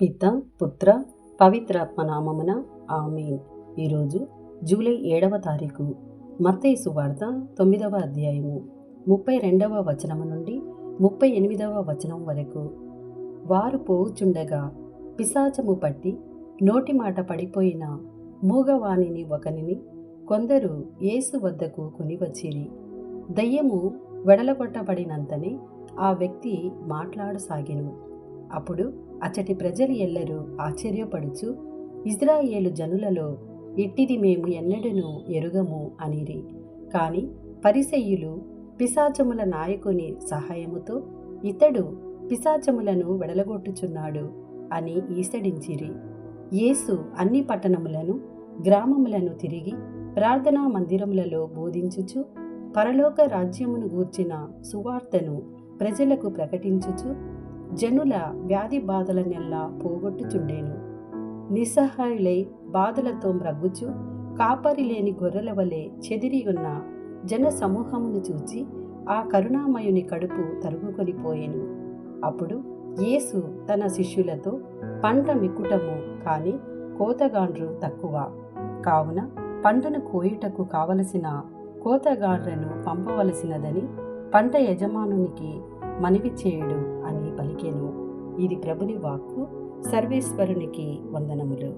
పిత పుత్ర పవిత్రాత్మ నామమున ఆమేన్. ఈరోజు జూలై 7వ తారీఖు. మత్తయి సువార్త 9వ అధ్యాయము 32వ వచనము నుండి 38వ వచనం వరకు. వారు పోవుచుండగా పిశాచము పట్టి నోటి మాట పడిపోయిన మూగవాణిని ఒకనిని కొందరు యేసు వద్దకు కొనివచ్చిరి. దయ్యము వెడలగొట్టబడినంతనే ఆ వ్యక్తి మాట్లాడసాగెను. అప్పుడు అచ్చటి ప్రజలు ఎల్లరూ ఆశ్చర్యపడుచు, ఇజ్రాయేలు జనులలో ఇట్టిది మేము ఎన్నడూనూ ఎరుగము అనిరి. కాని పరిసయ్యులు పిశాచముల నాయకుని సహాయముతో ఇతడు పిశాచములను వెడలగొట్టుచున్నాడు అని ఈసడించిరి. యేసు అన్ని పట్టణములను గ్రామములను తిరిగి ప్రార్థనా మందిరములలో బోధించుచు, పరలోక రాజ్యమును గూర్చిన సువార్తను ప్రజలకు ప్రకటించుచు, జనుల వ్యాధి బాధలనెల్లా పోగొట్టుచుండెను. నిస్సహాయులై బాధలతో మ్రగ్గుచు కాపరి లేని గొర్రెల వలె చెదిరి ఉన్న జన సమూహమును చూచి ఆ కరుణామయుని కడుపు తరుగుకొనిపోయెను. అప్పుడు యేసు తన శిష్యులతో, పంట మిక్కుటము కాని కోతగాండ్రు తక్కువ, కావున పంటను కోయుటకు కావలసిన కోతగాండ్రను పంపవలసినదని పంట యజమానునికి మనవి చేయుడు అని పలికెను. ఇది ప్రభుని వాక్కు. సర్వేశ్వరునికి వందనములు.